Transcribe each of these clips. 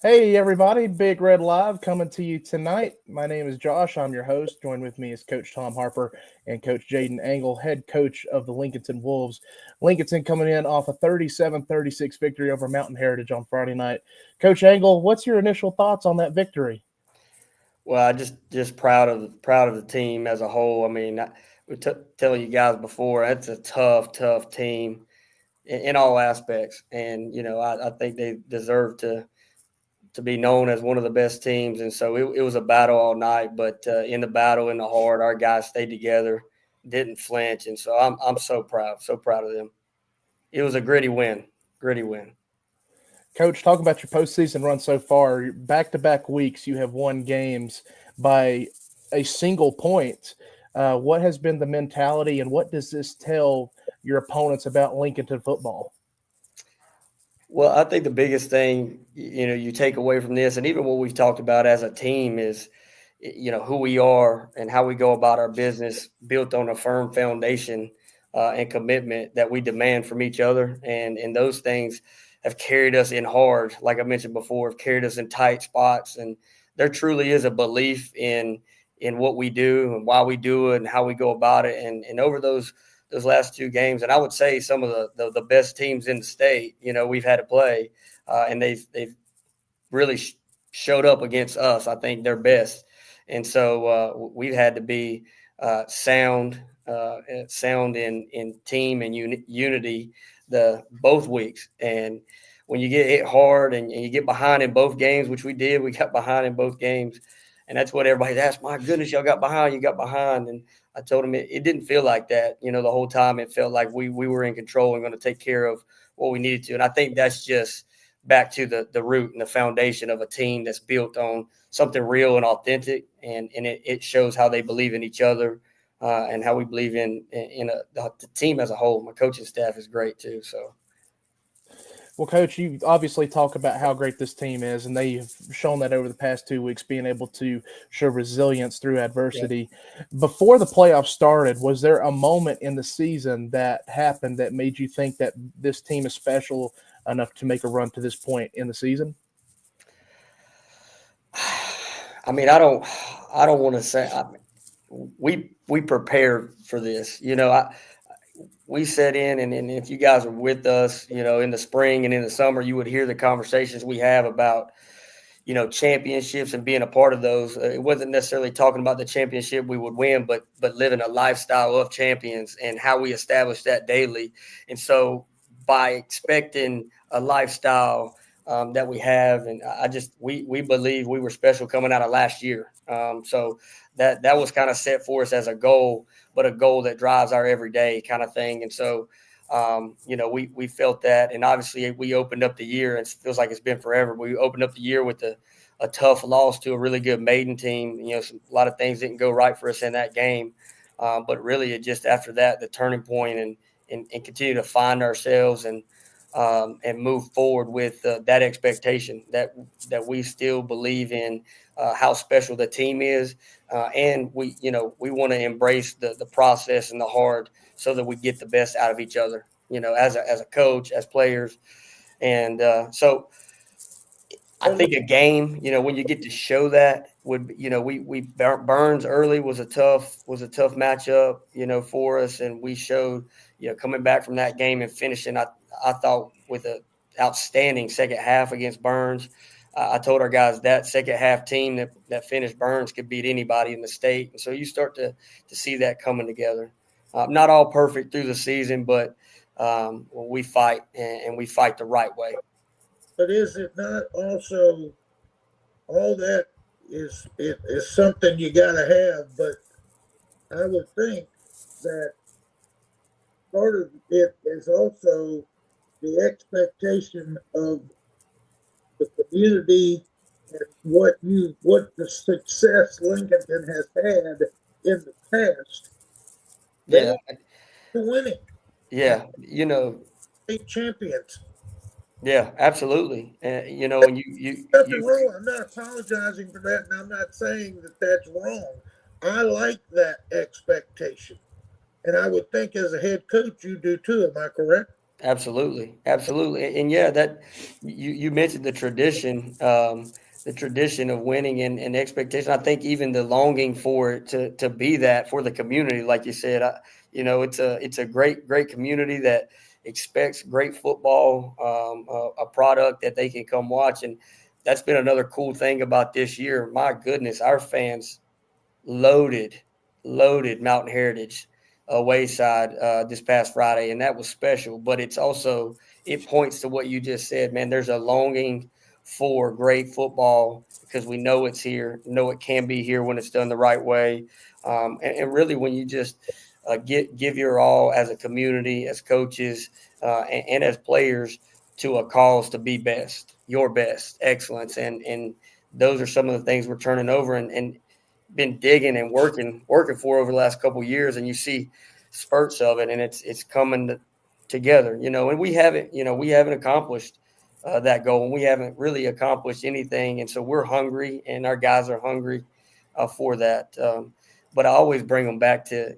Hey everybody, Big Red Live coming to you tonight. My name is Josh. I'm your host. Joined with me is Coach Tom Harper and Coach Jaden Angle, head coach of the Lincolnton Wolves. Lincolnton coming in off a 37-36 victory over Mountain Heritage on Friday night. Coach Angle, what's your initial thoughts on that victory? Well, I just proud of the team as a whole. I mean, telling you guys before, that's a tough team in all aspects, and I think they deserve to be known as one of the best teams. And so it was a battle all night, but in the battle, in the heart, our guys stayed together, didn't flinch, and so I'm so proud of them. It was a gritty win. Coach, talk about your postseason run so far. Back to back weeks, you have won games by a single point. What has been the mentality, and what does this tell your opponents about Lincolnton football? Well, I think the biggest thing, you take away from this, and even what we've talked about as a team is, who we are and how we go about our business built on a firm foundation and commitment that we demand from each other. And those things have carried us in hard, like I mentioned before, have carried us in tight spots. And there truly is a belief in what we do and why we do it and how we go about it. And over those last two games, and I would say some of the best teams in the state, we've had to play, and they've really showed up against us. I think they're best, and so we've had to be sound in team and unity the both weeks. And when you get hit hard and you get behind in both games, which we did, we got behind in both games, and that's what everybody's asked. My goodness, y'all got behind, you got behind, and I told him it didn't feel like that. The whole time it felt like we were in control and going to take care of what we needed to. And I think that's just back to the root and the foundation of a team that's built on something real and authentic. And it shows how they believe in each other and how we believe the team as a whole. My coaching staff is great too. So. Well, Coach, you obviously talk about how great this team is, and they've shown that over the past 2 weeks, being able to show resilience through Yeah. adversity. Before the playoffs started, was there a moment in the season that happened that made you think that this team is special enough to make a run to this point in the season? I mean, I don't want to say. We prepared for this. We set in, and if you guys are with us, in the spring and in the summer, you would hear the conversations we have about, championships and being a part of those. It wasn't necessarily talking about the championship we would win, but living a lifestyle of champions and how we establish that daily. And so by expecting a lifestyle that we have, and we believe we were special coming out of last year. So that was kind of set for us as a goal, but a goal that drives our everyday kind of thing. And so, we felt that, and obviously we opened up the year. It feels like it's been forever. We opened up the year with a tough loss to a really good Maiden team. A lot of things didn't go right for us in that game, but really it just after that the turning point and continue to find ourselves and move forward with that expectation that we still believe in how special the team is, and we want to embrace the process and the hard so that we get the best out of each other. As a coach, as players, and so I think a game, when you get to show that would, we Burns early was a tough matchup, for us, and we showed, coming back from that game and finishing, I thought with a outstanding second half against Burns. I told our guys that second half team that finished Burns could beat anybody in the state, and so you start to see that coming together. Not all perfect through the season, but we fight and we fight the right way. But is it not also all that is something you got to have? But I would think that part of it is also the expectation of the community and what the success Lincolnton has had in the past. They Yeah, are winning yeah, state champions. yeah, absolutely. And you Nothing wrong. I'm not apologizing for that, and I'm not saying that that's wrong. I like that expectation, and I would think as a head coach you do too. Am I correct? Absolutely, absolutely, and yeah, that you mentioned the tradition of winning and expectation. I think even the longing for it to be that for the community, like you said, it's a great community that expects great football, a product that they can come watch, and that's been another cool thing about this year. My goodness, our fans loaded, loaded Mountain Heritage Wayside this past Friday, and that was special. But it points to what you just said, man. There's a longing for great football because we know it's here, know it can be here when it's done the right way, and really when you just give your all as a community, as coaches, and as players to a cause to be best, your best, excellence, and those are some of the things we're turning over and been digging and working for over the last couple of years, and you see spurts of it, and it's coming together, and we haven't accomplished that goal, and we haven't really accomplished anything, and so we're hungry, and our guys are hungry for that. But I always bring them back to,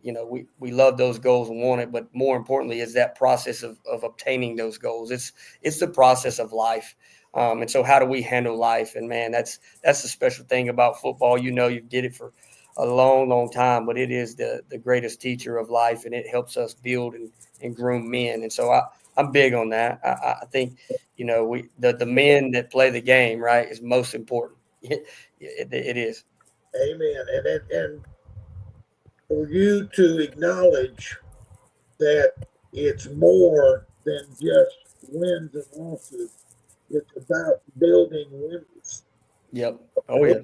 we love those goals and want it, but more importantly is that process of obtaining those goals. It's the process of life. And so how do we handle life? And man, that's the special thing about football. You did it for a long, long time, but it is the greatest teacher of life, and it helps us build and groom men. And so I'm big on that. I think, the men that play the game, right, is most important. It is. Amen. And for you to acknowledge that it's more than just wins and losses. It's about building winners. Yep. Oh yeah.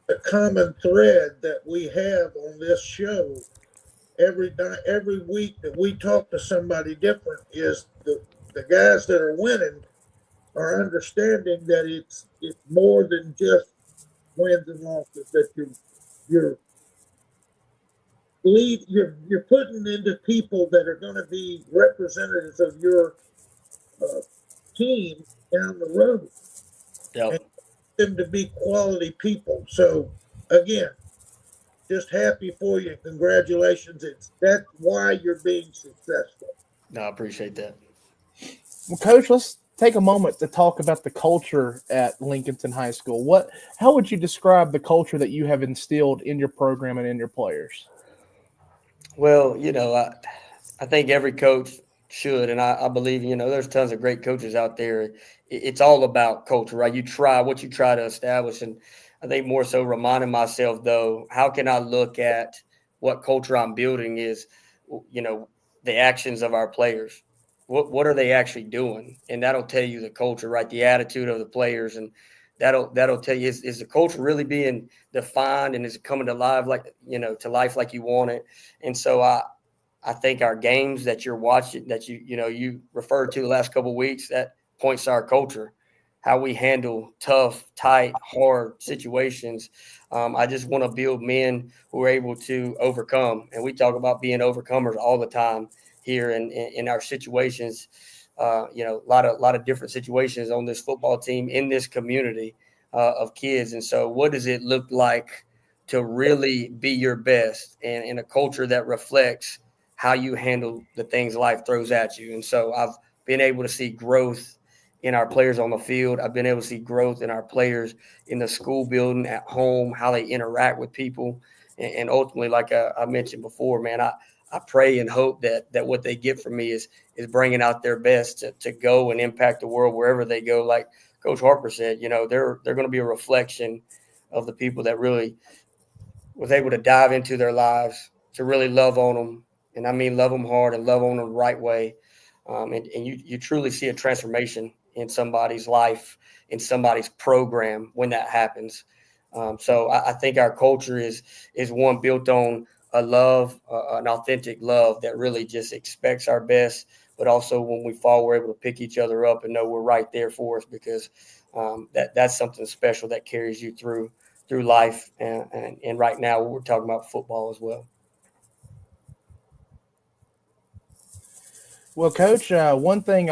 The common thread that we have on this show every week that we talk to somebody different is the guys that are winning are understanding that it's more than just wins and losses, that you're you're putting into people that are going to be representatives of your team down the road. Yep. And them to be quality people. So again, just happy for you. Congratulations. That's why you're being successful. No, I appreciate that. Well, Coach, let's take a moment to talk about the culture at Lincolnton High School. How would you describe the culture that you have instilled in your program and in your players? Well, I think every coach should, and I believe, there's tons of great coaches out there. It's all about culture, right? You try what you try to establish. And I think more so reminding myself, though, how can I look at what culture I'm building is, the actions of our players. What are they actually doing? And that'll tell you the culture, right? The attitude of the players. And that'll tell you, is the culture really being defined, and is it coming to life like you want it? And so I think our games that you're watching, that you referred to the last couple of weeks, that points to our culture, how we handle tough, tight, hard situations. I just want to build men who are able to overcome, and we talk about being overcomers all the time here in our situations. A lot of different situations on this football team in this community of kids, and so what does it look like to really be your best and in a culture that reflects how you handle the things life throws at you? And so I've been able to see growth in our players on the field. I've been able to see growth in our players in the school building, at home, how they interact with people. And ultimately, like I mentioned before, man, I pray and hope that what they get from me is bringing out their best to go and impact the world wherever they go. Like Coach Harper said, they're going to be a reflection of the people that really was able to dive into their lives, to really love on them. And I mean, love them hard and love on them the right way. And you truly see a transformation in somebody's life, in somebody's program when that happens. So I think our culture is one built on a love, an authentic love that really just expects our best, but also when we fall, we're able to pick each other up and know we're right there for us, because that's something special that carries you through life. And right now we're talking about football as well. Well, Coach, one thing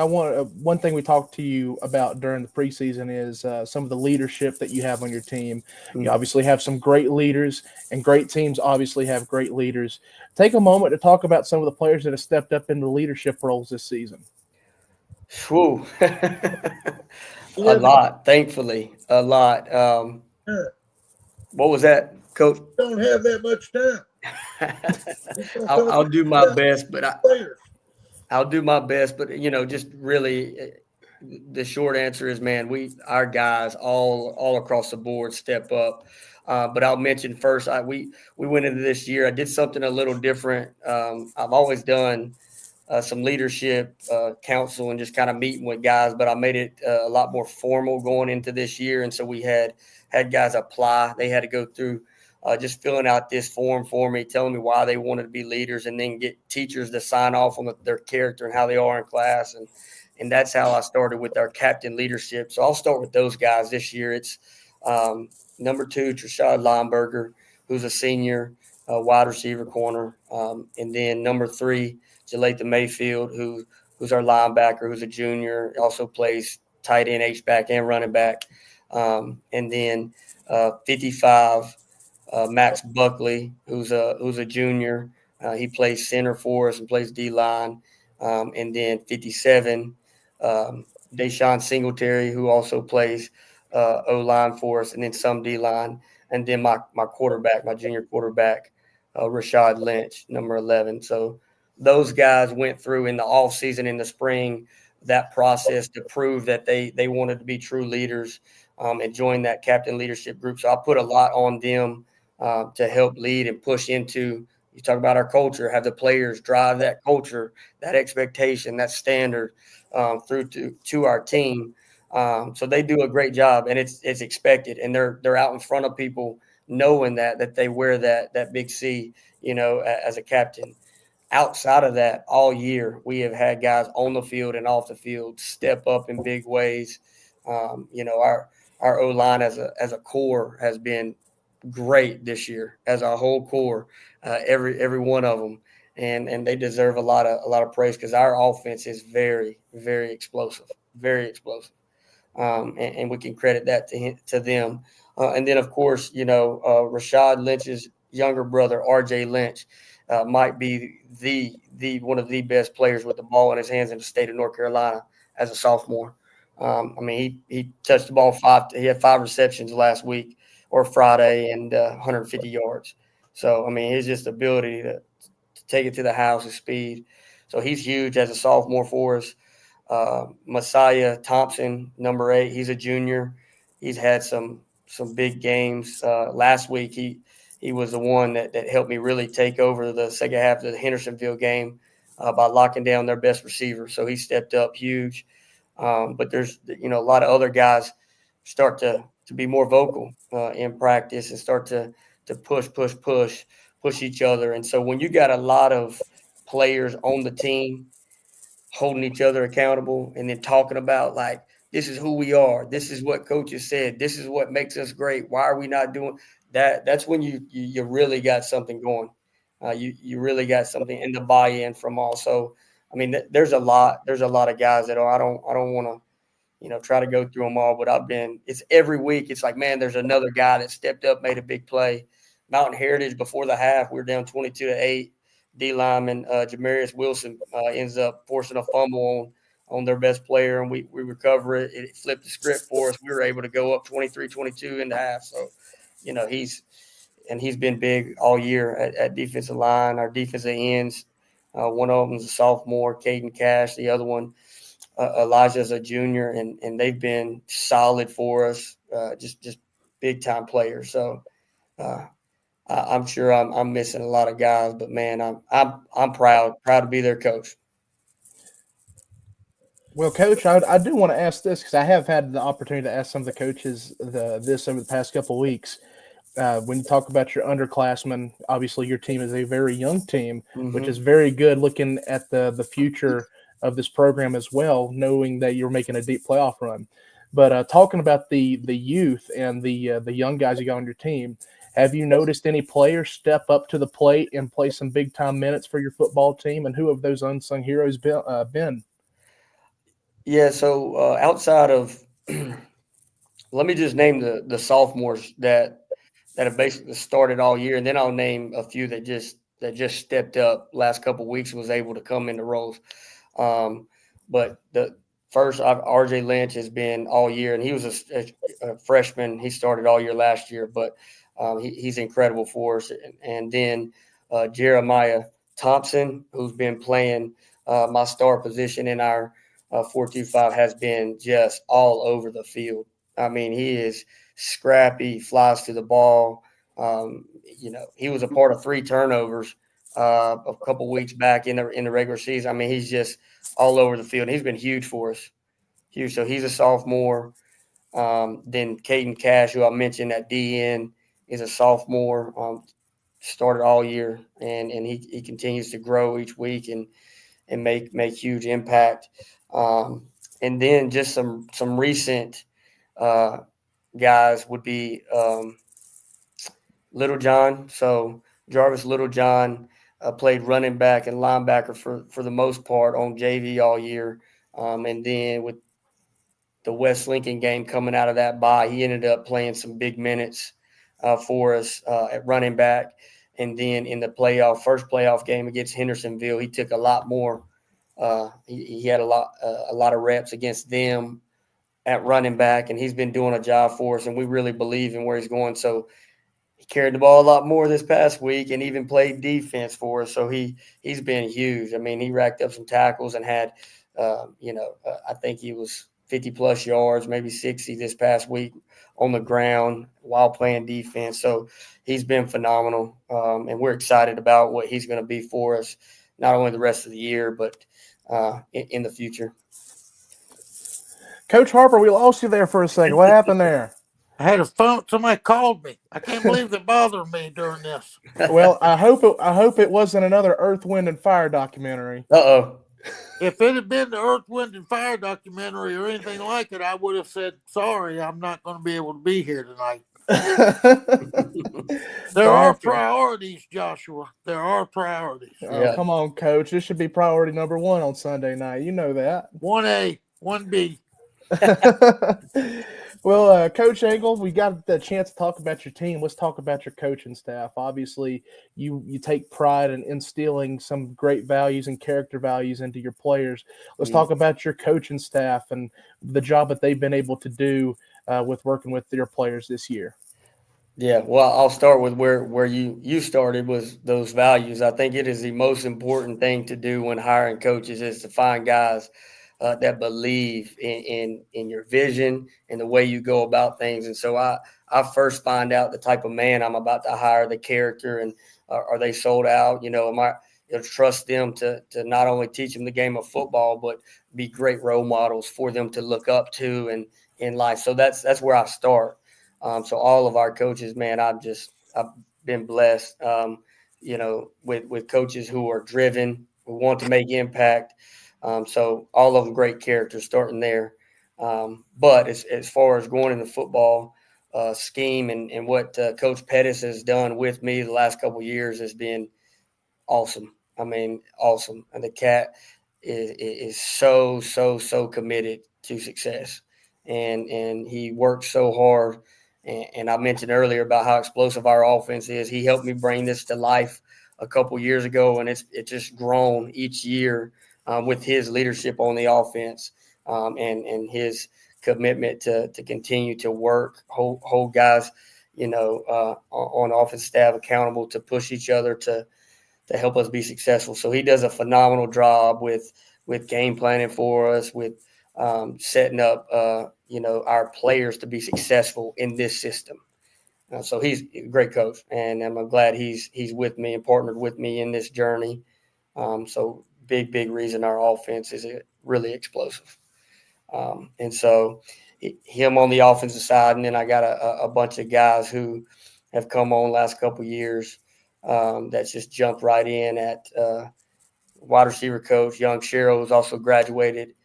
we talked to you about during the preseason is some of the leadership that you have on your team. You obviously have some great leaders, and great teams obviously have great leaders. Take a moment to talk about some of the players that have stepped up into leadership roles this season. Whew. You A haven't, lot, thankfully, a lot. What was that, Coach? don't have that much time. He's gonna talk I'll do my about best, but players. I'll do my best. But just really, the short answer is, man, our guys all across the board step up. But I'll mention first, we went into this year. I did something a little different. I've always done some leadership council and just kind of meeting with guys, but I made it a lot more formal going into this year. And so we had guys apply. They had to go through just filling out this form for me, telling me why they wanted to be leaders, and then get teachers to sign off on their character and how they are in class. And that's how I started with our captain leadership. So I'll start with those guys this year. It's number 2, Trashad Lineberger, who's a senior wide receiver corner. And then number 3, Jalathan Mayfield, who's our linebacker, who's a junior, also plays tight end, H-back, and running back. And then 55, Max Buckley, who's a junior. He plays center for us and plays D-line. And then 57, Deshaun Singletary, who also plays O-line for us, and then some D-line. And then my quarterback, my junior quarterback, Rashad Lynch, number 11. So those guys went through in the off season, in the spring, that process to prove that they wanted to be true leaders and join that captain leadership group. So I put a lot on them to help lead and push into. You talk about our culture, have the players drive that culture, that expectation, that standard through to our team. So they do a great job, and it's expected, and they're out in front of people knowing that they wear that big C, as a captain. Outside of that, all year we have had guys on the field and off the field step up in big ways. Our O-line as a core has been great this year, as our whole core, every one of them, and they deserve a lot of praise, because our offense is very, very explosive, very explosive. And we can credit that to them. And then, of course, Rashad Lynch's younger brother, R.J. Lynch, might be the one of the best players with the ball in his hands in the state of North Carolina as a sophomore. He touched the ball he had 5 receptions last week or Friday, and 150 yards. So, his just ability to take it to the house with speed. So he's huge as a sophomore for us. Messiah Thompson, number 8, he's a junior. He's had some big games. Last week, he was the one that helped me really take over the second half of the Hendersonville game by locking down their best receiver. So he stepped up huge. But there's a lot of other guys start to be more vocal in practice and start to push each other. And so when you got a lot of players on the team holding each other accountable and then talking about, like, this is who we are, this is what coaches said, this is what makes us great, why are we not doing that? That's when you really got something going. You really got something in the buy-in from all. So there's a lot of guys that I don't want to try to go through them all, but it's every week. It's like, man, there's another guy that stepped up, made a big play. Mountain Heritage, before the half, we were down 22-8. D lineman Jamarius Wilson ends up forcing a fumble on their best player, and we recover it. It flipped the script for us. We were able to go up 23-22 in the half. So, he's been big all year at defensive line. Our defensive ends, one of them is a sophomore, Caden Cash. The other one, Elijah's a junior, and they've been solid for us, just big time players. So I'm sure I'm missing a lot of guys, but man, I'm proud to be their coach. Well, Coach, I do want to ask this, because I have had the opportunity to ask some of the coaches this over the past couple of weeks. When you talk about your underclassmen, obviously your team is a very young team, which is very good, looking at the future of this program as well, knowing that you're making a deep playoff run. But talking about the youth and the young guys you got on your team, have you noticed any players step up to the plate and play some big time minutes for your football team? And who have those unsung heroes been? Yeah. So outside of, let me just name the sophomores that have basically started all year, and then I'll name a few that just stepped up last couple of weeks and was able to come into roles. But First, RJ Lynch has been all year, and he was a freshman. He started all year last year, but he's incredible for us. And then Jeremiah Thompson, who's been playing my star position in our 4-2-5, has been just all over the field. I mean, he is scrappy, flies to the ball. He was a part of 3 turnovers a couple weeks back in the regular season. I mean, he's just all over the field. He's been huge for us. Huge. So he's a sophomore. Then Caden Cash, who I mentioned at DN, is a sophomore. Started all year, and he continues to grow each week and make huge impact. And then just some recent guys would be Little John. So Jarvis Littlejohn played running back and linebacker for the most part on JV all year. And then with the West Lincoln game coming out of that bye, he ended up playing some big minutes for us at running back. And then in the first playoff game against Hendersonville, he took a lot more. He had a lot of reps against them at running back, and he's been doing a job for us, and we really believe in where he's going. So he carried the ball a lot more this past week and even played defense for us. So he's been huge. I mean, he racked up some tackles and had, I think he was 50-plus yards, maybe 60 this past week on the ground while playing defense. So he's been phenomenal, and we're excited about what he's going to be for us, not only the rest of the year, but in the future. Coach Harper, we lost you there for a second. What happened there? I had a phone. Somebody called me. I can't believe they're bothering me during this. Well, I hope it wasn't another Earth, Wind, and Fire documentary. Uh-oh. If it had been the Earth, Wind, and Fire documentary or anything like it, I would have said, sorry, I'm not going to be able to be here tonight. There are priorities, Joshua. There are priorities. Oh, come on, Coach. This should be priority number 1 on Sunday night. You know that. 1A, 1B. Well, Coach Engel, we got the chance to talk about your team. Let's talk about your coaching staff. Obviously, you take pride in instilling some great values and character values into your players. Let's talk about your coaching staff and the job that they've been able to do with working with your players this year. Yeah, well, I'll start with where you started, was those values. I think it is the most important thing to do when hiring coaches, is to find guys that believe in your vision and the way you go about things. And so I first find out the type of man I'm about to hire, the character, and are they sold out? Am I trust them to not only teach them the game of football, but be great role models for them to look up to and in life. So that's where I start. So all of our coaches, man, I've been blessed, with coaches who are driven, who want to make impact. So all of them great characters starting there. But as far as going in the football scheme and what Coach Pettis has done with me the last couple of years has been awesome. I mean, awesome. And the cat is so committed to success. And he works so hard. And I mentioned earlier about how explosive our offense is. He helped me bring this to life a couple years ago, and it's just grown each year with his leadership on the offense and his commitment to continue to work, hold guys, on offense staff accountable to push each other to help us be successful. So he does a phenomenal job with game planning for us, with setting up, our players to be successful in this system. So he's a great coach, and I'm glad he's with me and partnered with me in this journey. So big reason our offense is really explosive. And so him on the offensive side, and then I got a bunch of guys who have come on last couple of years that's just jumped right in at wide receiver coach. Young Cheryl, who's also graduated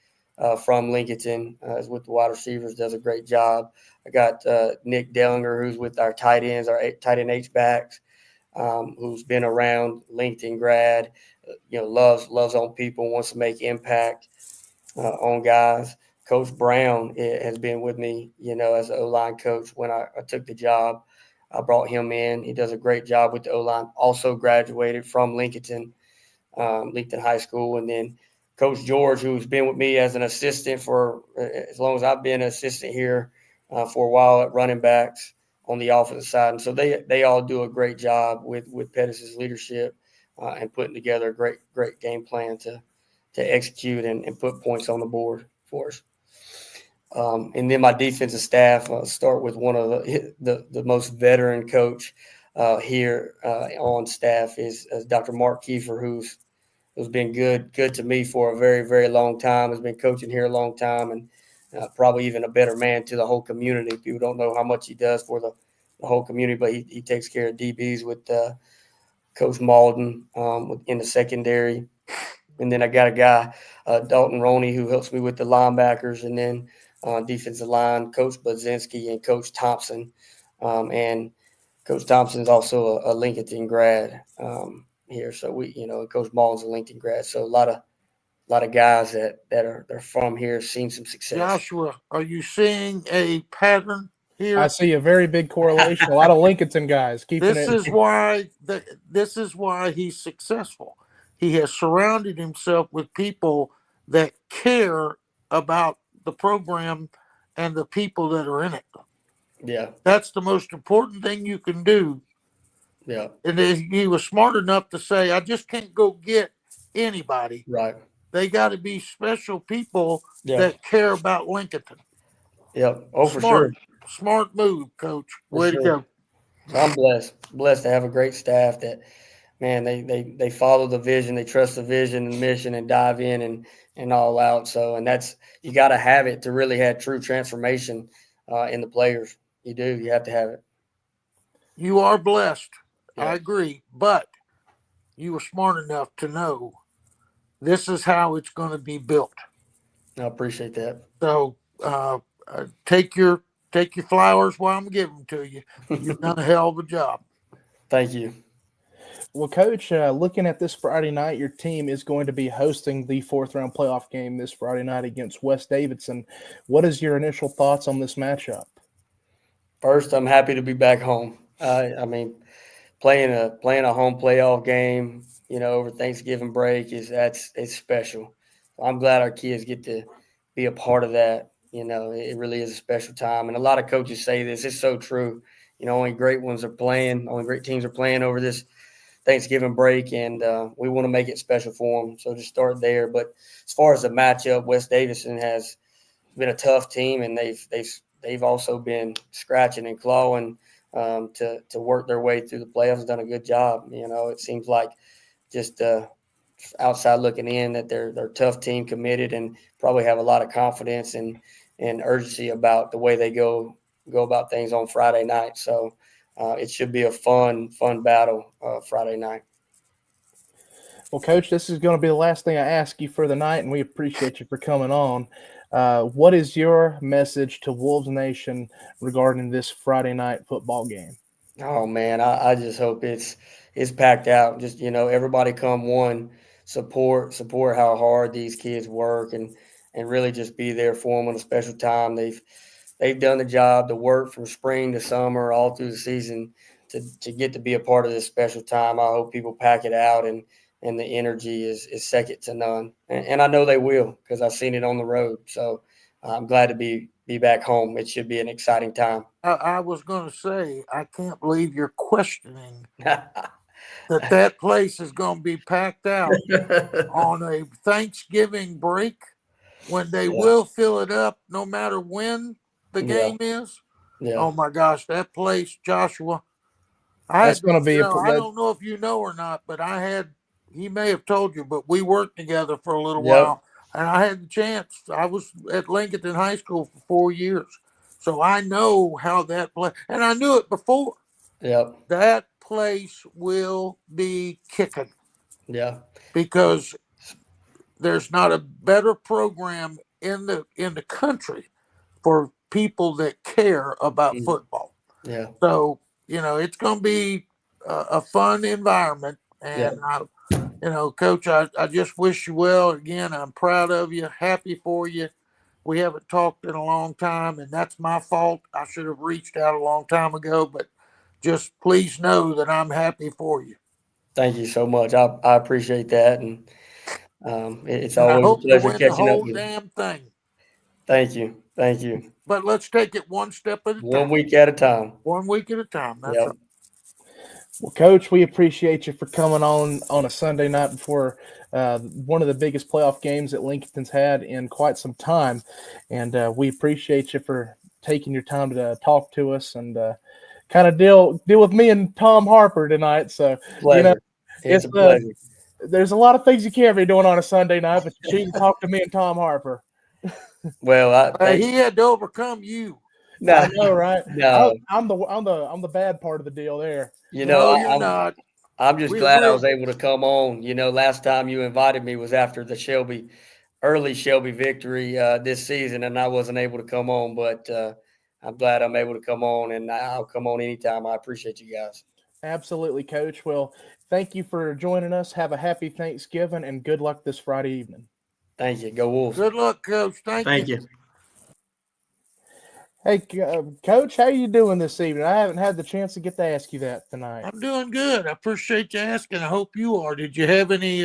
from Lincolnton, is with the wide receivers, does a great job. I got Nick Dellinger, who's with our tight ends, our tight end H-backs, who's been around, LinkedIn grad, loves on people, wants to make impact on guys. Coach Brown has been with me, as an O-line coach when I took the job. I brought him in. He does a great job with the O-line. Also graduated from Lincolnton High School. And then Coach George, who's been with me as an assistant for as long as I've been an assistant here for a while at running backs on the offensive side. And so they all do a great job with Pettis' leadership and putting together a great game plan to execute and put points on the board for us. And then my defensive staff, start with one of the most veteran coach here on staff is Dr. Mark Kiefer, who's been good to me for a very, very long time, has been coaching here a long time, and probably even a better man to the whole community. People don't know how much he does for the whole community, but he takes care of DBs with Coach Malden in the secondary. And then I got a guy, Dalton Roney, who helps me with the linebackers, and then defensive line, Coach Budzinski and Coach Thompson. And Coach Thompson is also a Lincolnton grad here. So Coach Malden's a Lincoln grad. So a lot of guys that are from here, seen some success. Joshua, are you seeing a pattern here? I see a very big correlation. A lot of Lincolnton guys keeping This it. is why he's successful. He has surrounded himself with people that care about the program and the people that are in it. Yeah. That's the most important thing you can do. Yeah. And he was smart enough to say, I just can't go get anybody. Right. They got to be special people Yeah. that care about Lincolnton. Yeah. Oh, for sure. Smart move, Coach. Way to go. I'm blessed to have a great staff that, man, they follow the vision, they trust the vision and mission, and dive in and all out. So, and that's, you got to have it to really have true transformation in the players. You do. You have to have it. You are blessed. Yeah. I agree. But you were smart enough to know this is how it's going to be built. I appreciate that. So take your flowers while I'm giving them to you. You've done a hell of a job. Thank you. Well, Coach, looking at this Friday night, your team is going to be hosting the fourth-round playoff game this Friday night against West Davidson. What is your initial thoughts on this matchup? First, I'm happy to be back home. I mean, playing a home playoff game, over Thanksgiving break it's special. I'm glad our kids get to be a part of that. It really is a special time. And a lot of coaches say this. It's so true. Only great ones are playing. Only great teams are playing over this Thanksgiving break, and we want to make it special for them. So just start there. But as far as the matchup, West Davidson has been a tough team, and they've also been scratching and clawing to work their way through the playoffs. Done a good job. It seems like just outside looking in that they're a tough team, committed, and probably have a lot of confidence and urgency about the way they go about things on Friday night. So it should be a fun battle Friday night. Well, Coach, this is going to be the last thing I ask you for the night, and we appreciate you for coming on. What is your message to Wolves Nation regarding this Friday night football game? Oh, man, I just hope it's packed out. Just, everybody come one, support how hard these kids work, and really just be there for them on a special time. They've done the job to work from spring to summer, all through the season to get to be a part of this special time. I hope people pack it out, and the energy is second to none. And I know they will, because I've seen it on the road. So I'm glad to be back home. It should be an exciting time. I was going to say, I can't believe you're questioning that place is going to be packed out on a Thanksgiving break when they will fill it up no matter when the game is. Yeah. Oh my gosh, that place, Joshua. That's going to be I don't know if you know or not, but he may have told you, but we worked together for a little while, and I had the chance. I was at Lincolnton High School for 4 years, so I know how that place, and I knew it before. Yep. That place will be kicking. Yeah. Because there's not a better program in the country for people that care about football. Yeah. So, it's going to be a fun environment. And, Coach, I just wish you well. Again, I'm proud of you, happy for you. We haven't talked in a long time, and that's my fault. I should have reached out a long time ago, but just please know that I'm happy for you. Thank you so much. I appreciate that. And It's And I always a hope you pleasure win the catching up whole with you. damn thing. Thank you. Thank you. But let's take it one step at a time. 1 week at a time. 1 week at a time. That's Yep. right. Well, Coach, we appreciate you for coming on a Sunday night before one of the biggest playoff games that Lincolnton's had in quite some time, and we appreciate you for taking your time to talk to us and kind of deal with me and Tom Harper tonight. So Pleasure. It's a pleasure. There's a lot of things you can't be doing on a Sunday night, but you choose to talk to me and Tom Harper. Well, He had to overcome you. no, I know, right? no. I'm the bad part of the deal there. You know, No, you're not. I'm just glad I was able to come on. You know, last time you invited me was after the early Shelby victory this season, and I wasn't able to come on. But I'm glad I'm able to come on, and I'll come on anytime. I appreciate you guys. Absolutely, Coach. Well, thank you for joining us. Have a happy Thanksgiving, and good luck this Friday evening. Thank you. Go Wolves. Good luck, Coach. Thank you. Hey, Coach, how you doing this evening? I haven't had the chance to get to ask you that tonight. I'm doing good. I appreciate you asking. I hope you are. Did you have any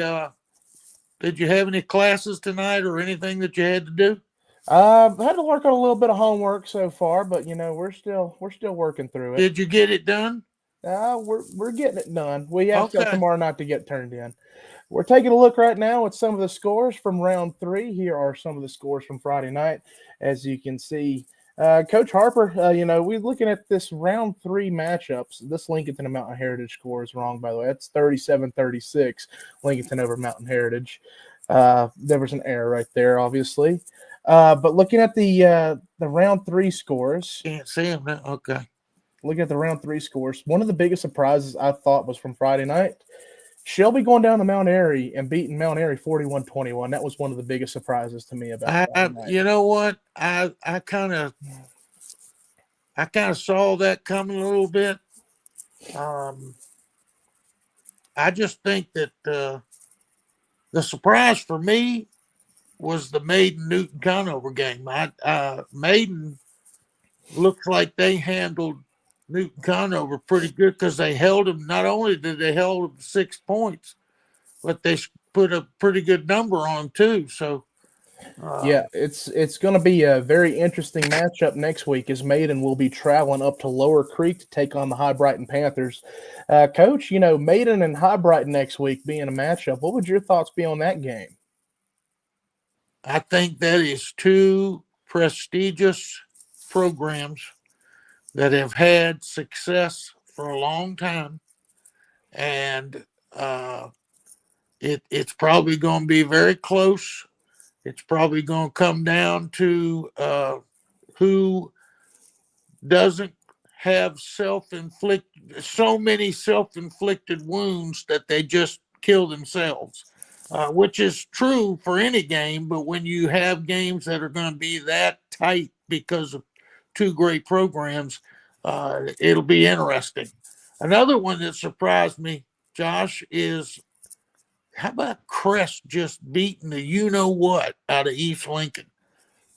classes tonight or anything that you had to do? I had to work on a little bit of homework so far, but we're still working through it. Did you get it done? We're getting it done. We have till Okay. tomorrow night to get turned in. We're taking a look right now at some of the scores from round 3. Here are some of the scores from Friday night. As you can see, Coach Harper, we're looking at this round 3 matchups. This Lincolnton and Mountain Heritage score is wrong, by the way. That's 37-36, Lincolnton over Mountain Heritage. There was an error right there, obviously. But looking at the round 3 scores. Can't see them now. Okay. Looking at the round 3 scores, one of the biggest surprises I thought was from Friday night. Shelby going down to Mount Airy and beating Mount Airy 41-21. That was one of the biggest surprises to me about Friday night. You know what? I kind of saw that coming a little bit. I just think that the surprise for me was the Maiden-Newton Conover game. Maiden looks like they handled Newton Conover pretty good because they held them. Not only did they hold them 6 points, but they put a pretty good number on too. So, it's going to be a very interesting matchup next week as Maiden will be traveling up to Lower Creek to take on the High Brighton Panthers. Coach, Maiden and High Brighton next week being a matchup, what would your thoughts be on that game? I think that is 2 prestigious programs that have had success for a long time, and it's probably going to be very close. It's probably going to come down to who doesn't have so many self-inflicted wounds that they just kill themselves, which is true for any game. But when you have games that are going to be that tight because of 2 great programs, it'll be interesting. Another one that surprised me, Josh, is how about Crest just beating the you-know-what out of East Lincoln?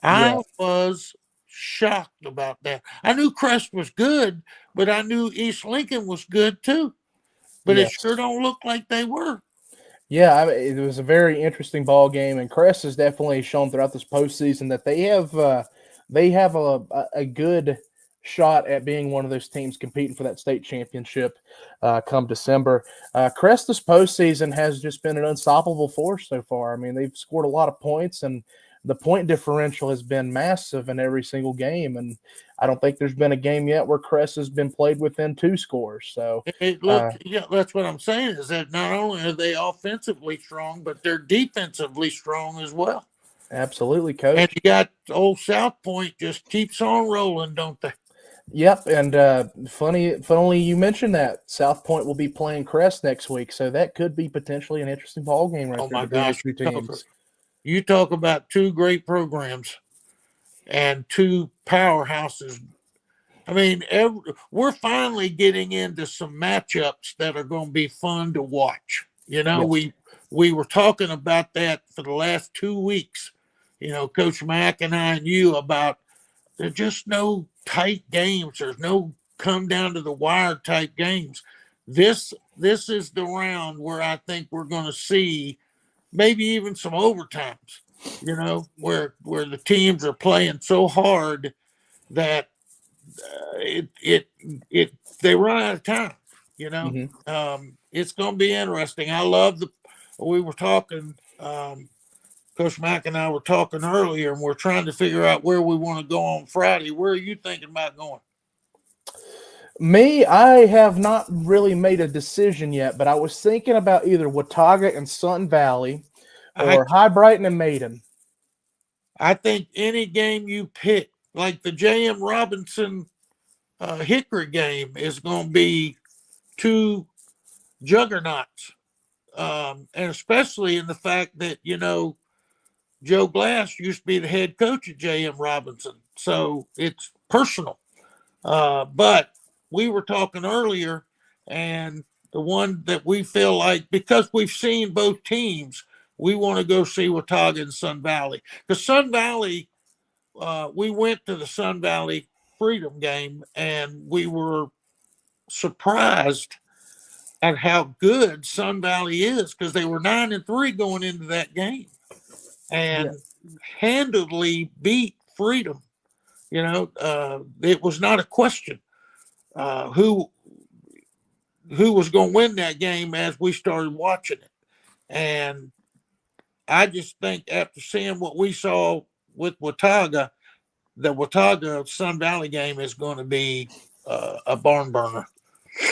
I was shocked about that. I knew Crest was good, but I knew East Lincoln was good too. But it sure don't look like they were. Yeah, it was a very interesting ball game, and Crest has definitely shown throughout this postseason that they have a good shot at being one of those teams competing for that state championship come December. Crest this postseason has just been an unstoppable force so far. I mean, they've scored a lot of points, and the point differential has been massive in every single game. And I don't think there's been a game yet where Crest has been played within 2 scores. So that's what I'm saying is that not only are they offensively strong, but they're defensively strong as well. Absolutely, Coach. And you got old South Point just keeps on rolling, don't they? Yep, and funny you mentioned that. South Point will be playing Crest next week, so that could be potentially an interesting ball game right there. Oh my gosh, 2 teams. You talk about 2 great programs and 2 powerhouses. I mean, we're finally getting into some matchups that are going to be fun to watch. We were talking about that for the last 2 weeks. Coach Mack and I and you about there's just no tight games. There's no come down to the wire type games. This is the round where I think we're going to see maybe even some overtimes, where the teams are playing so hard that it they run out of time. It's going to be interesting. We were talking. Coach Mack and I were talking earlier, and we're trying to figure out where we want to go on Friday. Where are you thinking about going? Me, I have not really made a decision yet, but I was thinking about either Watauga and Sun Valley or High Brighton and Maiden. I think any game you pick, like the J.M. Robinson Hickory game, is going to be two juggernauts, and especially in the fact that, Joe Glass used to be the head coach at J.M. Robinson, so it's personal. But we were talking earlier, and the one that we feel like, because we've seen both teams, we want to go see Watauga and Sun Valley. Because Sun Valley, we went to the Sun Valley Freedom game, and we were surprised at how good Sun Valley is, because they were 9-3 going into that game, and handily beat Freedom. It was not a question who was going to win that game as we started watching it. And I just think after seeing what we saw with Watauga, the Watauga Sun Valley game is going to be a barn burner.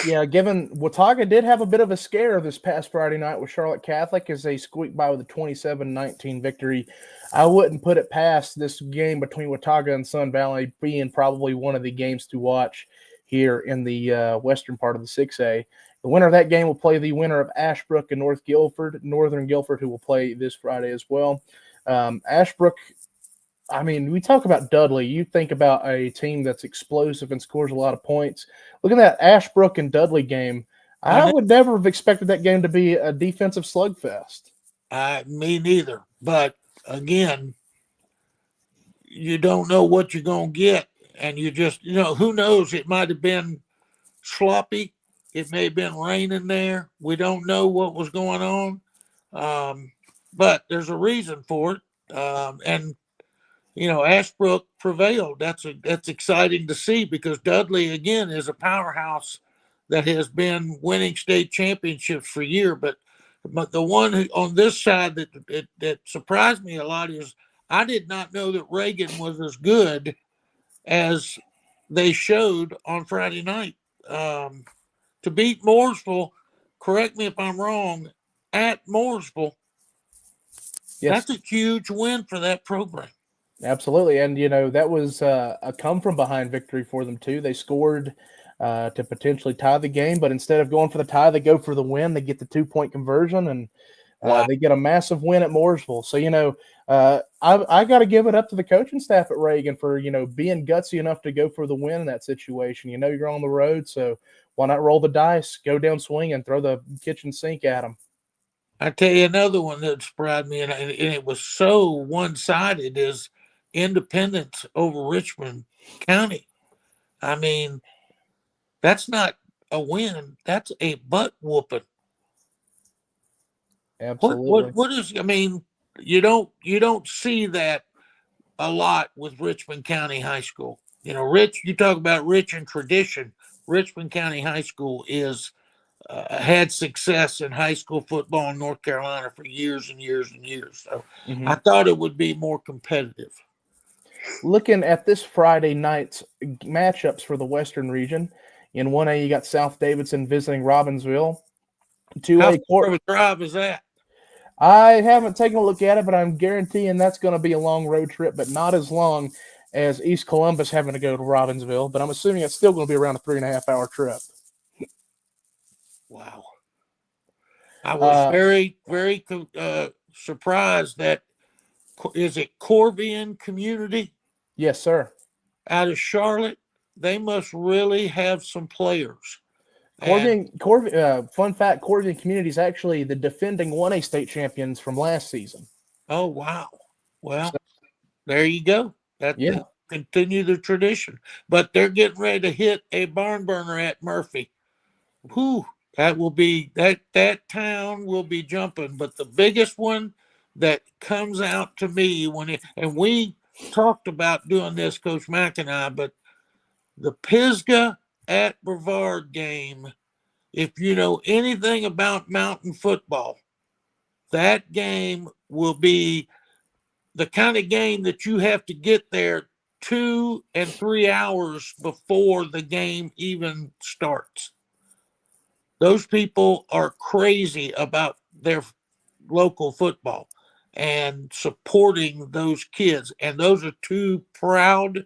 Yeah, given Watauga did have a bit of a scare this past Friday night with Charlotte Catholic as they squeaked by with a 27-19 victory. I wouldn't put it past this game between Watauga and Sun Valley being probably one of the games to watch here in the western part of the 6A. The winner of that game will play the winner of Ashbrook and Northern Guilford, who will play this Friday as well. Ashbrook, I mean, we talk about Dudley. You think about a team that's explosive and scores a lot of points. Look at that Ashbrook and Dudley game. I would never have expected that game to be a defensive slugfest. Me neither. But again, you don't know what you're going to get. And you just, who knows? It might have been sloppy. It may have been raining there. We don't know what was going on. But there's a reason for it. And Ashbrook prevailed. That's exciting to see, because Dudley, again, is a powerhouse that has been winning state championships for years. But the one who, on this side that surprised me a lot is I did not know that Reagan was as good as they showed on Friday night. To beat Mooresville, correct me if I'm wrong, at Mooresville, that's a huge win for that program. Absolutely. And, that was a come-from-behind victory for them, too. They scored to potentially tie the game, but instead of going for the tie, they go for the win. They get the 2-point conversion, and they get a massive win at Mooresville. So, I got to give it up to the coaching staff at Reagan for, being gutsy enough to go for the win in that situation. You're on the road, so why not roll the dice, go down swinging, throw the kitchen sink at them. I tell you another one that surprised me, and it was so one-sided, is Independence over Richmond County. I mean, that's not a win. That's a butt whooping. Absolutely. What is, I mean, you don't see that a lot with Richmond County High School. You talk about rich in tradition. Richmond County High School is had success in high school football in North Carolina for years and years and years. So I thought it would be more competitive. Looking at this Friday night's matchups for the Western region, in 1A, you got South Davidson visiting Robbinsville. 2A, how far of a drive is that? I haven't taken a look at it, but I'm guaranteeing that's going to be a long road trip, but not as long as East Columbus having to go to Robbinsville. But I'm assuming it's still going to be around a 3.5-hour trip. Wow. I was very, very surprised that, is it Corvian Community? Yes, sir. Out of Charlotte, they must really have some players. Fun fact, Corvian Community is actually the defending 1A state champions from last season. Oh, wow. Well, there you go. Continue the tradition. But they're getting ready to hit a barn burner at Murphy. Whew. That will be that town will be jumping. But the biggest one that comes out to me and we talked about doing this, Coach Mack and I, but the Pisgah at Brevard game, if you know anything about mountain football, that game will be the kind of game that you have to get there 2 and 3 hours before the game even starts. Those people are crazy about their local football and supporting those kids. And those are two proud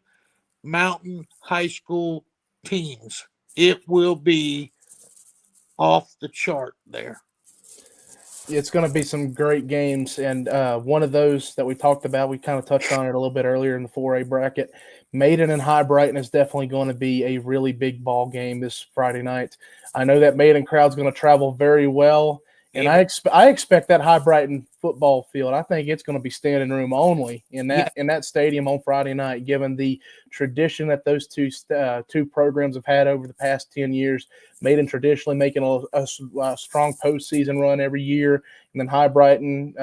mountain high school teams. It will be off the chart there. It's going to be some great games, and one of those that we talked about, we kind of touched on it a little bit earlier in the 4A bracket. Maiden and High Brighton is definitely going to be a really big ball game this Friday night. I know that Maiden crowd's going to travel very well, and I expect that High Brighton football field. I think it's going to be standing room only in that stadium on Friday night, given the tradition that those two programs have had over the past 10 years. Maiden traditionally making a strong postseason run every year, and then High Brighton,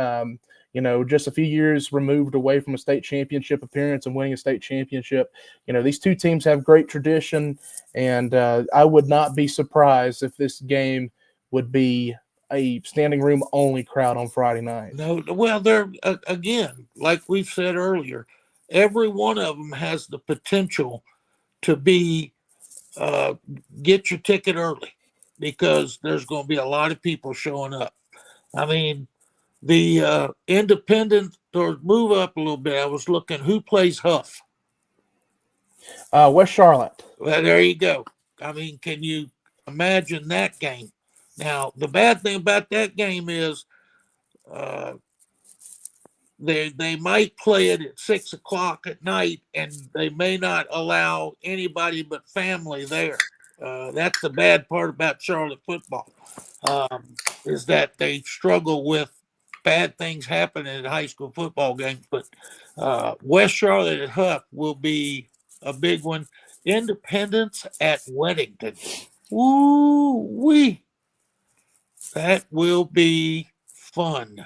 just a few years removed away from a state championship appearance and winning a state championship. These two teams have great tradition, and I would not be surprised if this game would be a standing room only crowd on Friday night. No, well, they're again, like we've said earlier, every one of them has the potential to be get your ticket early because there's going to be a lot of people showing up. I mean, the independent or move up a little bit. I was looking who plays Huff. West Charlotte. Well, there you go. I mean, can you imagine that game? Now, the bad thing about that game is they might play it at 6 o'clock at night, and they may not allow anybody but family there. That's the bad part about Charlotte football, is that they struggle with bad things happening at high school football games. But West Charlotte at Huff will be a big one. Independence at Weddington. Woo-wee. That will be fun.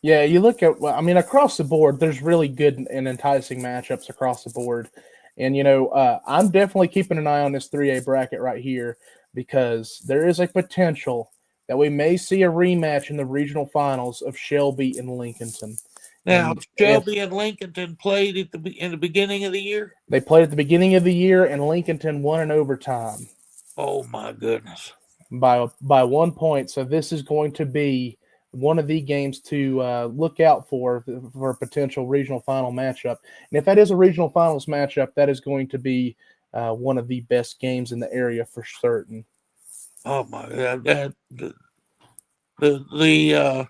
Yeah, you look at, across the board, there's really good and enticing matchups across the board. And, I'm definitely keeping an eye on this 3A bracket right here because there is a potential that we may see a rematch in the regional finals of Shelby and Lincolnton. Now, Shelby and Lincolnton played in the beginning of the year? They played at the beginning of the year, and Lincolnton won in overtime. Oh, my goodness. By 1 point. So this is going to be one of the games to look out for a potential regional final matchup. And if that is a regional finals matchup, that is going to be one of the best games in the area for certain. Oh my God! The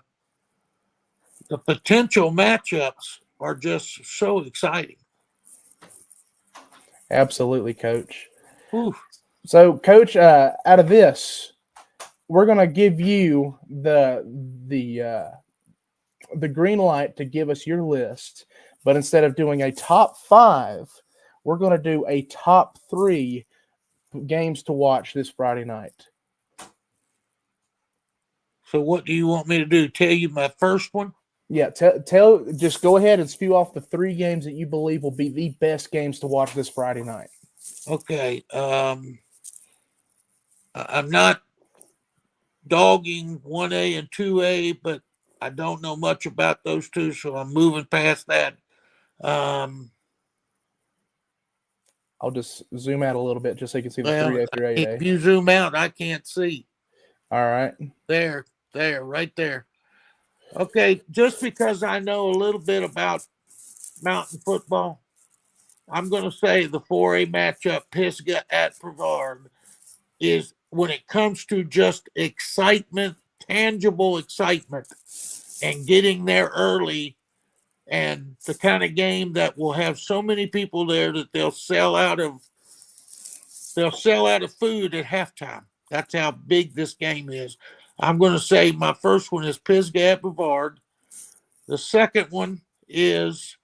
potential matchups are just so exciting. Absolutely, Coach. Ooh. So, Coach, out of this, we're going to give you the green light to give us your list. But instead of doing a top 5, we're going to do a top 3 games to watch this Friday night. So what do you want me to do? Tell you my first one? Yeah, just go ahead and spew off the 3 games that you believe will be the best games to watch this Friday night. Okay. I'm not dogging 1A and 2A, but I don't know much about those two, so I'm moving past that. I'll just zoom out a little bit just so you can see the 3A through 8A. If you zoom out, I can't see. All right. There, right there. Okay, just because I know a little bit about mountain football, I'm going to say the 4A matchup, Pisgah at Brevard, is when it comes to just excitement, tangible excitement, and getting there early, and the kind of game that will have so many people there that they'll sell out of food at halftime. That's how big this game is. I'm going to say my first one is Pisgah at Brevard. The second one is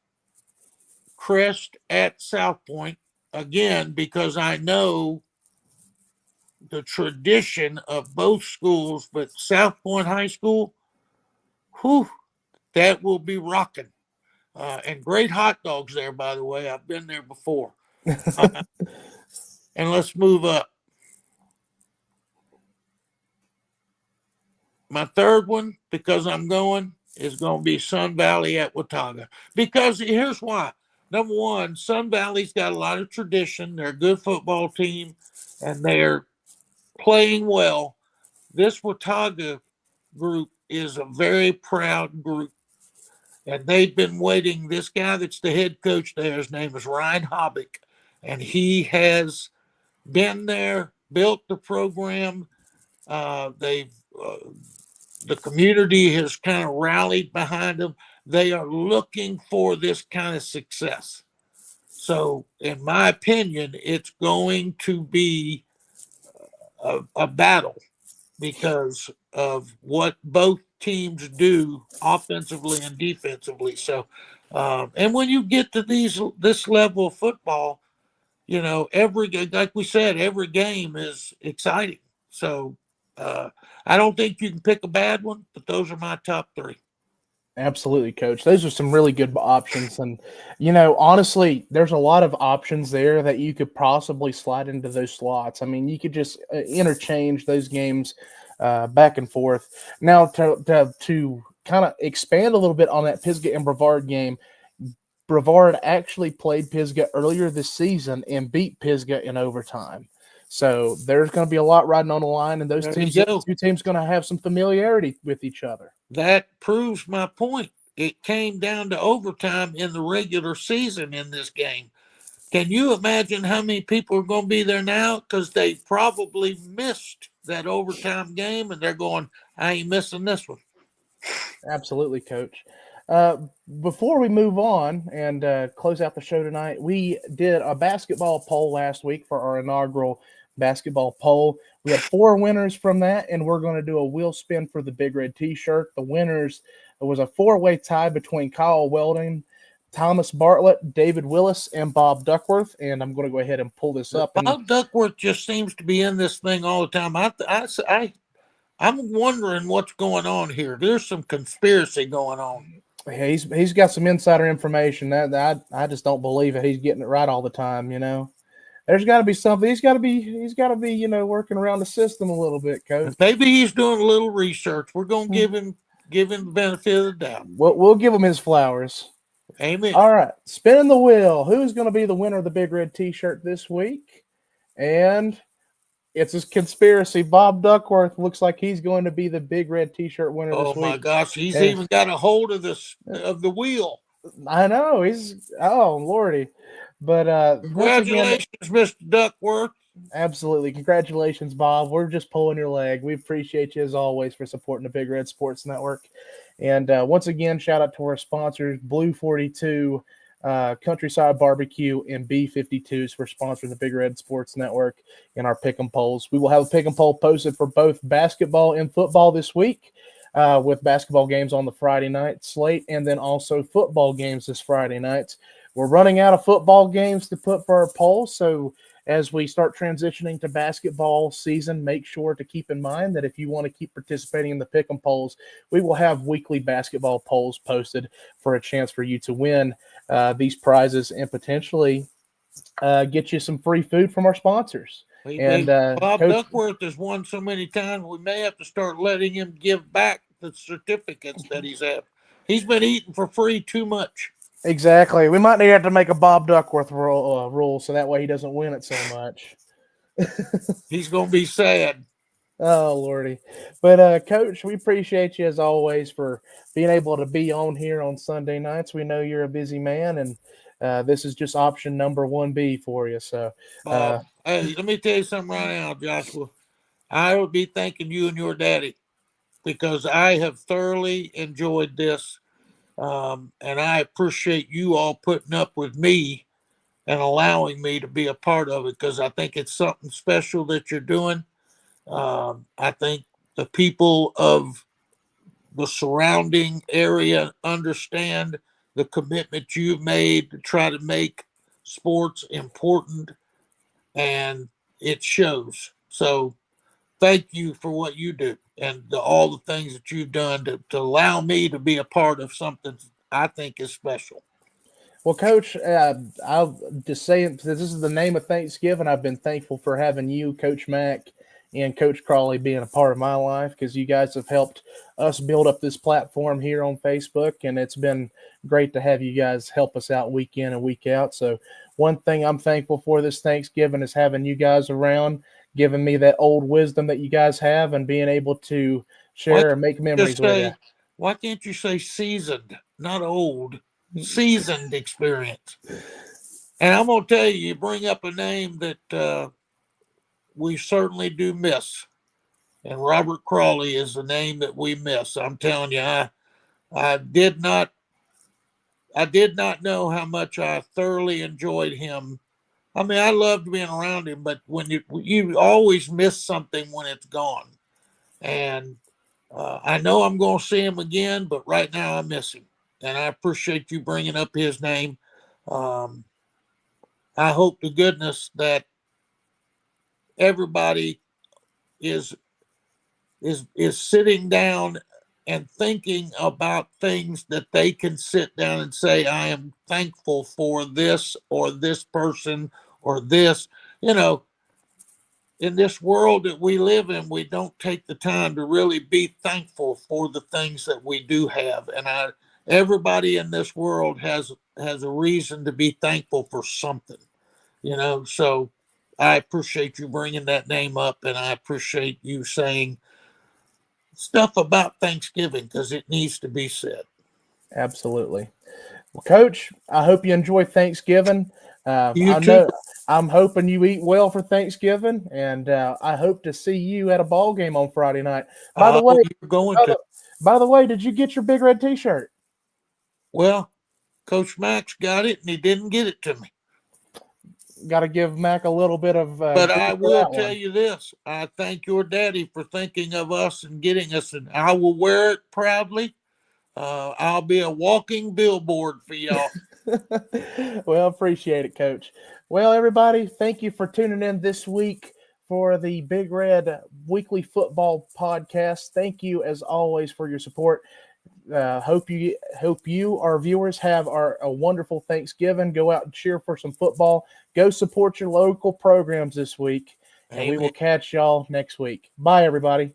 Crest at South Point, again, because I know the tradition of both schools, but South Point High School, whew, that will be rocking. And great hot dogs there, by the way. I've been there before. And let's move up. My third one, because I'm going, is going to be Sun Valley at Watauga. Because here's why. Number one, Sun Valley's got a lot of tradition. They're a good football team, and they're playing well. This Watauga group is a very proud group, and they've been waiting. This guy that's the head coach there, his name is Ryan Hobbick, and he has been there, built the program. The community has kind of rallied behind them. They are looking for this kind of success. So, in my opinion, it's going to be a battle because of what both teams do offensively and defensively. So, and when you get to this level of football, you know, like we said, every game is exciting. So, I don't think you can pick a bad one, but those are my top three. Absolutely, Coach. Those are some really good options. And, you know, honestly, there's a lot of options there that you could possibly slide into those slots. I mean, you could just interchange those games back and forth. Now, to kind of expand a little bit on that Pisgah and Brevard game, Brevard actually played Pisgah earlier this season and beat Pisgah in overtime. So there's going to be a lot riding on the line, and those two teams going to have some familiarity with each other. That proves my point. It came down to overtime in the regular season in this game. Can you imagine how many people are going to be there now? Because they probably missed that overtime game, and they're going, I ain't missing this one. Absolutely, Coach. Before we move on and close out the show tonight, we did a basketball poll last week for our inaugural basketball poll. We had 4 winners from that, and we're going to do a wheel spin for the Big Red T-shirt. The winners, it was a 4-way tie between Kyle Welding, Thomas Bartlett, David Willis, and Bob Duckworth. And I'm going to go ahead and pull this up. Bob Duckworth just seems to be in this thing all the time. I'm wondering what's going on here. There's some conspiracy going on. He's got some insider information that I just don't believe it. He's getting it right all the time, you know. There's got to be something. He's got to be, you know, working around the system a little bit, Coach. Maybe he's doing a little research. We're going to give him the benefit of the doubt. We'll give him his flowers. Amen. All right, spinning the wheel. Who's going to be the winner of the Big Red T-shirt this week? And it's a conspiracy. Bob Duckworth looks like he's going to be the Big Red T-shirt winner this week. Oh my gosh, he's even got a hold of the wheel. I know. Lordy. But congratulations, Mr. Duckworth. Absolutely. Congratulations, Bob. We're just pulling your leg. We appreciate you as always for supporting the Big Red Sports Network. And once again, shout out to our sponsors, Blue 42, Countryside Barbecue, and B52s for sponsoring the Big Red Sports Network and our pick 'em polls. We will have a pick 'em poll posted for both basketball and football this week, with basketball games on the Friday night slate, and then also football games this Friday night. We're running out of football games to put for our poll, so as we start transitioning to basketball season, make sure to keep in mind that if you want to keep participating in the pick 'em polls, we will have weekly basketball polls posted for a chance for you to win these prizes and potentially get you some free food from our sponsors. Bob Duckworth has won so many times, we may have to start letting him give back the certificates that he's had. He's been eating for free too much. Exactly. We might need to make a Bob Duckworth rule so that way he doesn't win it so much. He's going to be sad. Oh, Lordy. But, Coach, we appreciate you as always for being able to be on here on Sunday nights. We know you're a busy man, and this is just option number 1B for you. So, hey, let me tell you something right now, Joshua. I would be thanking you and your daddy because I have thoroughly enjoyed this. And I appreciate you all putting up with me and allowing me to be a part of it because I think it's something special that you're doing. I think the people of the surrounding area understand the commitment you've made to try to make sports important, and it shows. So thank you for what you do and all the things that you've done to allow me to be a part of something I think is special. Well, Coach, I'll just say it, this is the name of Thanksgiving. I've been thankful for having you, Coach Mack, and Coach Crawley being a part of my life, because you guys have helped us build up this platform here on Facebook, and it's been great to have you guys help us out week in and week out. So one thing I'm thankful for this Thanksgiving is having you guys around, giving me that old wisdom that you guys have, and being able to share and make memories with you. Why can't you say seasoned, not old? Seasoned experience. And I'm going to tell you, you bring up a name that we certainly do miss. And Robert Crawley is the name that we miss. I'm telling you, I did not know how much I thoroughly enjoyed him. I mean, I loved being around him, but when you always miss something when it's gone. And I know I'm going to see him again, but right now I miss him. And I appreciate you bringing up his name. I hope to goodness that everybody is sitting down and thinking about things that they can sit down and say, I am thankful for this or this person or this. You know, in this world that we live in, we don't take the time to really be thankful for the things that we do have. And everybody in this world has a reason to be thankful for something, you know. So I appreciate you bringing that name up, and I appreciate you saying stuff about Thanksgiving, because it needs to be said. Absolutely. Well, Coach, I hope you enjoy Thanksgiving. You too. I'm hoping you eat well for Thanksgiving, and I hope to see you at a ball game on Friday night. By the way, you're going to. By the way, did you get your Big Red T-shirt? Well, Coach Max got it, and he didn't get it to me. Got to give Mac a little bit of. But I will tell you this: I thank your daddy for thinking of us and getting us, and I will wear it proudly. I'll be a walking billboard for y'all. Well, appreciate it, Coach. Well, everybody, thank you for tuning in this week for the Big Red Weekly Football Podcast. Thank you, as always, for your support. Hope you, our viewers, have a wonderful Thanksgiving. Go out and cheer for some football. Go support your local programs this week, and we will catch y'all next week. Bye, everybody.